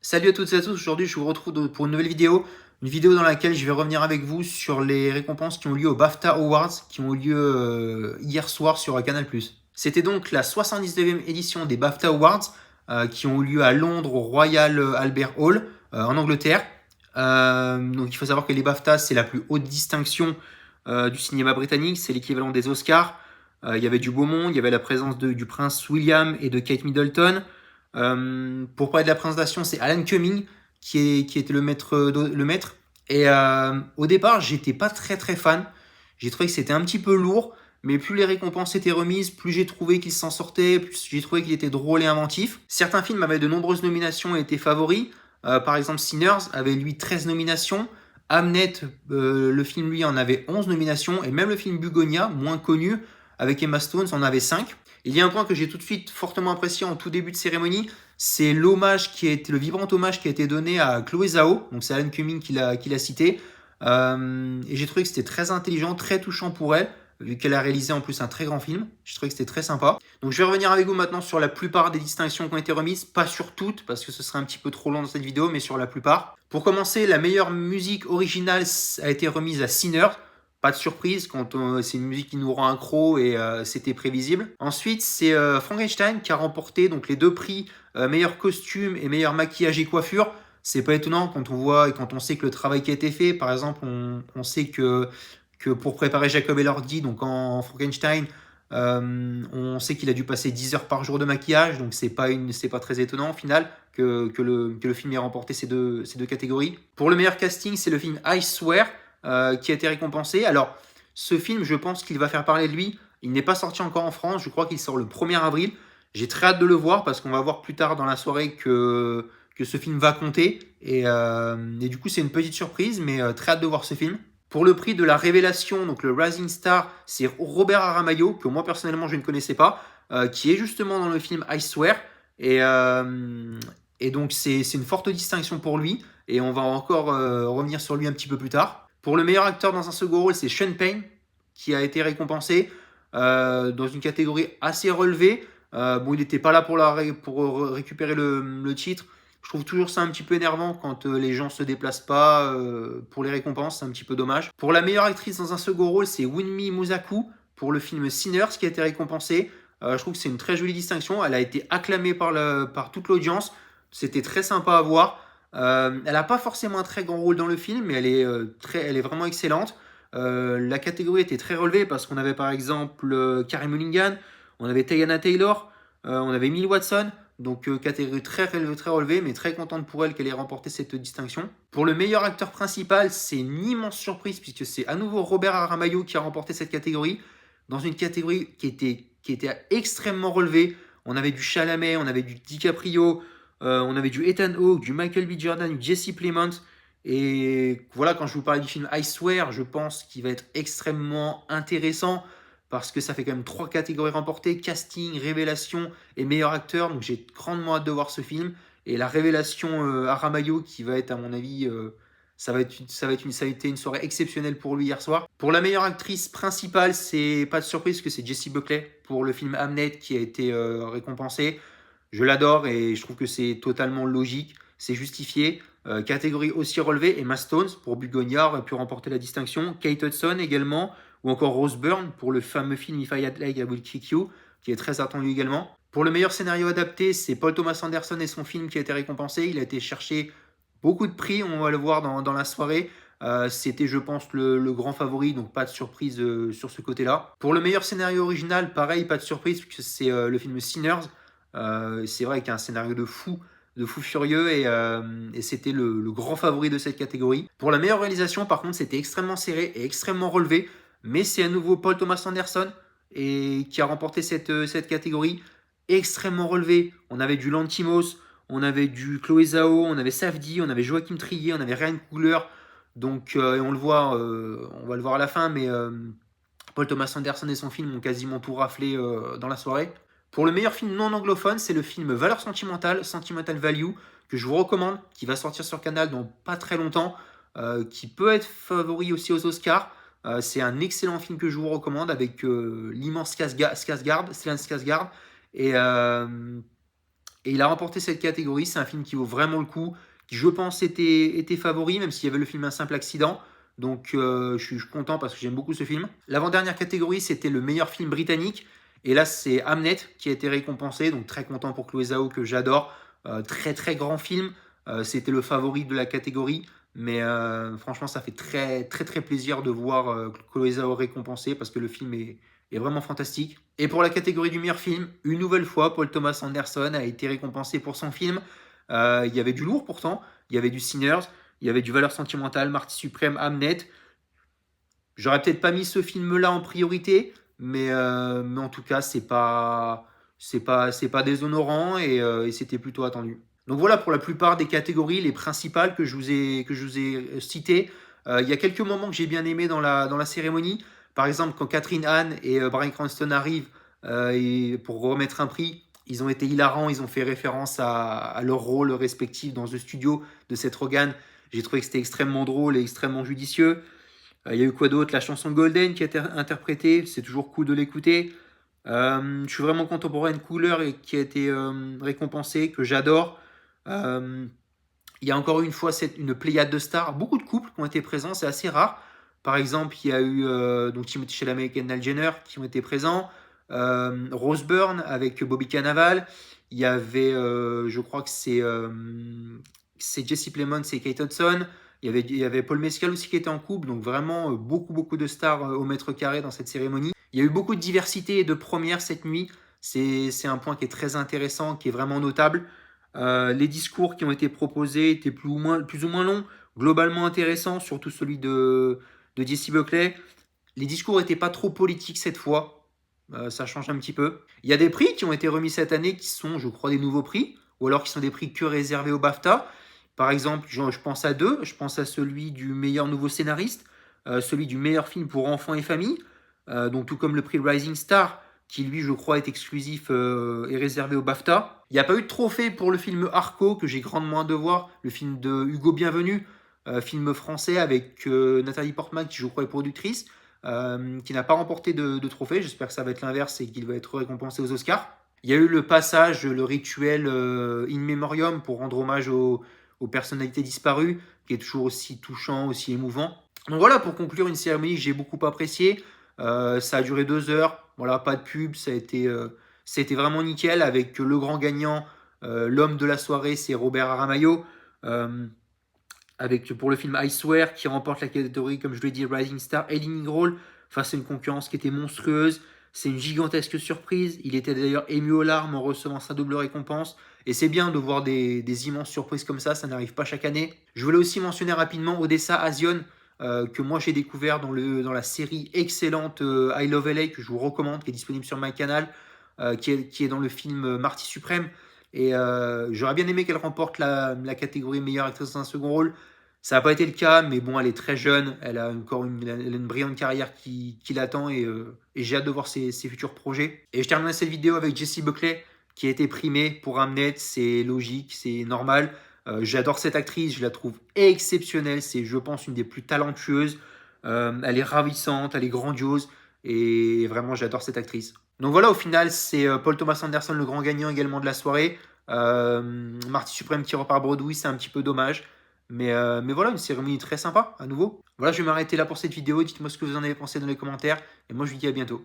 Salut à toutes et à tous, aujourd'hui je vous retrouve pour une nouvelle vidéo, dans laquelle je vais revenir avec vous sur les récompenses qui ont lieu aux BAFTA Awards, qui ont eu lieu hier soir sur Canal+. C'était donc la 79e édition des BAFTA Awards, qui ont eu lieu à Londres au Royal Albert Hall, en Angleterre. Donc il faut savoir que les BAFTA, c'est la plus haute distinction du cinéma britannique, c'est l'équivalent des Oscars. Il y avait du beau monde, il y avait la présence du prince William et de Kate Middleton. Pour parler de la présentation, c'est Alan Cumming qui était le maître. Et au départ, j'étais pas très fan. J'ai trouvé que c'était un petit peu lourd, mais plus les récompenses étaient remises, plus j'ai trouvé qu'il s'en sortait, plus j'ai trouvé qu'il était drôle et inventif. Certains films avaient de nombreuses nominations et étaient favoris. Par exemple, Sinners avait lui 13 nominations. Hamnet, le film lui en avait 11 nominations. Et même le film Bugonia, moins connu, avec Emma Stone, en avait 5. Il y a un point que j'ai tout de suite fortement apprécié en tout début de cérémonie, c'est le vibrant hommage qui a été donné à Chloé Zhao, donc c'est Alan Cumming qui l'a cité, et j'ai trouvé que c'était très intelligent, très touchant pour elle, vu qu'elle a réalisé en plus un très grand film. J'ai trouvé que c'était très sympa. Donc je vais revenir avec vous maintenant sur la plupart des distinctions qui ont été remises, pas sur toutes, parce que ce serait un petit peu trop long dans cette vidéo, mais sur la plupart. Pour commencer, la meilleure musique originale a été remise à Sinner. Pas de surprise, c'est une musique qui nous rend accro et c'était prévisible. Ensuite, c'est Frankenstein qui a remporté donc les deux prix meilleur costume et meilleur maquillage et coiffure. C'est pas étonnant quand on voit et quand on sait que le travail qui a été fait, par exemple, on sait que pour préparer Jacob Elordi, donc en Frankenstein, on sait qu'il a dû passer 10 heures par jour de maquillage, donc c'est pas très étonnant au final que le film ait remporté ces deux catégories. Pour le meilleur casting, c'est le film I Swear, qui a été récompensé. Alors, ce film, je pense qu'il va faire parler de lui. Il n'est pas sorti encore en France, je crois qu'il sort le 1er avril. J'ai très hâte de le voir parce qu'on va voir plus tard dans la soirée que ce film va compter. Et du coup, c'est une petite surprise, mais très hâte de voir ce film. Pour le prix de la révélation, donc le Rising Star, c'est Robert Aramayo, que moi personnellement je ne connaissais pas, qui est justement dans le film I Swear. Et, euh, et donc c'est une forte distinction pour lui. Et on va encore revenir sur lui un petit peu plus tard. Pour le meilleur acteur dans un second rôle, c'est Sean Penn, qui a été récompensé dans une catégorie assez relevée. Bon, il n'était pas là pour récupérer le titre. Je trouve toujours ça un petit peu énervant quand les gens se déplacent pas pour les récompenses, c'est un petit peu dommage. Pour la meilleure actrice dans un second rôle, c'est Winmi Musaku pour le film Sinners qui a été récompensé. Je trouve que c'est une très jolie distinction. Elle a été acclamée par toute l'audience. C'était très sympa à voir. Elle n'a pas forcément un très grand rôle dans le film, mais elle est vraiment excellente. La catégorie était très relevée parce qu'on avait par exemple Carey Mulligan, on avait Tayana Taylor, on avait Emily Watson. Donc catégorie très relevée, mais très contente pour elle qu'elle ait remporté cette distinction. Pour le meilleur acteur principal, c'est une immense surprise puisque c'est à nouveau Robert Aramayo qui a remporté cette catégorie, dans une catégorie qui était extrêmement relevée. On avait du Chalamet, on avait du DiCaprio, on avait du Ethan Hawke, du Michael B. Jordan, du Jesse Plemons. Et voilà, quand je vous parlais du film I Swear, je pense qu'il va être extrêmement intéressant parce que ça fait quand même 3 catégories remportées, casting, révélation et meilleur acteur. Donc j'ai grandement hâte de voir ce film. Et la révélation Aramayo qui va être à mon avis, ça a été une soirée exceptionnelle pour lui hier soir. Pour la meilleure actrice principale, c'est pas de surprise que c'est Jessie Buckley pour le film Hamnet qui a été récompensé. Je l'adore et je trouve que c'est totalement logique, c'est justifié. Catégorie aussi relevée, Emma Stone pour Bugonia a pu remporter la distinction. Kate Hudson également, ou encore Rose Byrne pour le fameux film If I Had Like I Would Kick You, qui est très attendu également. Pour le meilleur scénario adapté, c'est Paul Thomas Anderson et son film qui a été récompensé. Il a été chercher beaucoup de prix, on va le voir dans la soirée. C'était, je pense, le grand favori, donc pas de surprise sur ce côté-là. Pour le meilleur scénario original, pareil, pas de surprise, puisque c'est le film Sinners. C'est vrai qu'il y a un scénario de fou furieux, et c'était le grand favori de cette catégorie. Pour la meilleure réalisation, par contre, c'était extrêmement serré et extrêmement relevé, mais c'est à nouveau Paul Thomas Anderson qui a remporté cette catégorie extrêmement relevée. On avait du Lantimos, on avait du Chloé Zhao, on avait Safdie, on avait Joachim Trier, on avait Ryan Coogler. Donc, et on le voit, on va le voir à la fin, mais Paul Thomas Anderson et son film ont quasiment tout raflé dans la soirée. Pour le meilleur film non anglophone, c'est le film Valeur sentimentale, Sentimental Value, que je vous recommande, qui va sortir sur Canal dans pas très longtemps, qui peut être favori aussi aux Oscars. C'est un excellent film que je vous recommande avec l'immense Stellan Skarsgård. Et Et il a remporté cette catégorie. C'est un film qui vaut vraiment le coup, qui je pense était favori, même s'il y avait le film Un simple accident. Donc je suis content parce que j'aime beaucoup ce film. L'avant-dernière catégorie, c'était le meilleur film britannique. Et là, c'est Hamnet qui a été récompensé. Donc très content pour Chloé Zhao que j'adore. Très très grand film. C'était le favori de la catégorie. Mais franchement, ça fait très très très plaisir de voir Chloé Zhao récompensé parce que le film est vraiment fantastique. Et pour la catégorie du meilleur film, une nouvelle fois, Paul Thomas Anderson a été récompensé pour son film. Il y avait du lourd pourtant. Il y avait du Sinners, il y avait du Valeurs sentimentales, Marty Suprême, Hamnet. J'aurais peut-être pas mis ce film-là en priorité, mais en tout cas, c'est pas déshonorant et c'était plutôt attendu. Donc voilà pour la plupart des catégories, les principales que je vous ai citées. Il y a quelques moments que j'ai bien aimés dans la cérémonie. Par exemple, quand Catherine Hahn et Bryan Cranston arrivent et pour remettre un prix, ils ont été hilarants, ils ont fait référence à leur rôle respectif dans le studio de Seth Rogen. J'ai trouvé que c'était extrêmement drôle et extrêmement judicieux. Il y a eu quoi d'autre? La chanson Golden qui a été interprétée, c'est toujours cool de l'écouter. Je suis vraiment content pour Ryan Coogler et qui a été récompensé, que j'adore. Euh, il y a encore une fois une pléiade de stars, beaucoup de couples qui ont été présents, c'est assez rare. Par exemple, il y a eu donc Timothée Chalamet et Kendall Jenner qui ont été présents. Rose Byrne avec Bobby Cannavale. Il y avait, je crois que c'est Jesse Plemons et Kate Hudson. Il y avait Paul Mescal aussi qui était en couple, donc vraiment beaucoup, beaucoup de stars au mètre carré dans cette cérémonie. Il y a eu beaucoup de diversité et de premières cette nuit. C'est un point qui est très intéressant, qui est vraiment notable. Les discours qui ont été proposés étaient plus ou moins longs, globalement intéressants, surtout celui de Jesse Buckley. Les discours n'étaient pas trop politiques cette fois, ça change un petit peu. Il y a des prix qui ont été remis cette année qui sont, je crois, des nouveaux prix, ou alors qui sont des prix que réservés au BAFTA. Par exemple, je pense à deux. Je pense à celui du meilleur nouveau scénariste, celui du meilleur film pour enfants et familles, donc tout comme le prix Rising Star, qui lui, je crois, est exclusif et réservé au BAFTA. Il n'y a pas eu de trophée pour le film Arco, que j'ai grandement hâte de voir, le film de Hugo Bienvenu, film français avec Nathalie Portman, qui je crois est productrice, qui n'a pas remporté de trophée. J'espère que ça va être l'inverse et qu'il va être récompensé aux Oscars. Il y a eu le passage, le rituel In Memoriam pour rendre hommage aux personnalités disparues, qui est toujours aussi touchant, aussi émouvant. Donc voilà, pour conclure, une cérémonie que j'ai beaucoup appréciée. Ça a duré 2 heures. Voilà, pas de pub. Ça a été vraiment nickel avec le grand gagnant, l'homme de la soirée, c'est Robert Aramayo. Avec pour le film I Swear qui remporte la catégorie, comme je l'ai dit, Rising Star et Leading Role face à une concurrence qui était monstrueuse. C'est une gigantesque surprise. Il était d'ailleurs ému aux larmes en recevant sa double récompense. Et c'est bien de voir des immenses surprises comme ça n'arrive pas chaque année. Je voulais aussi mentionner rapidement Odessa Azion, que moi j'ai découvert dans la série excellente I Love LA, que je vous recommande, qui est disponible sur MyCanal, qui est dans le film Marty Suprême. Et j'aurais bien aimé qu'elle remporte la catégorie meilleure actrice dans un second rôle. Ça n'a pas été le cas, mais bon, elle est très jeune, elle a encore une brillante carrière qui l'attend et j'ai hâte de voir ses futurs projets. Et je termine cette vidéo avec Jessie Buckley qui a été primée pour Hamnet, c'est logique, c'est normal. J'adore cette actrice, je la trouve exceptionnelle, c'est je pense une des plus talentueuses. Elle est ravissante, elle est grandiose et vraiment j'adore cette actrice. Donc voilà, au final, c'est Paul Thomas Anderson le grand gagnant également de la soirée. Marty Suprême qui repart Broadway, c'est un petit peu dommage. Mais voilà, une cérémonie très sympa à nouveau. Voilà, je vais m'arrêter là pour cette vidéo. Dites-moi ce que vous en avez pensé dans les commentaires. Et moi, je vous dis à bientôt.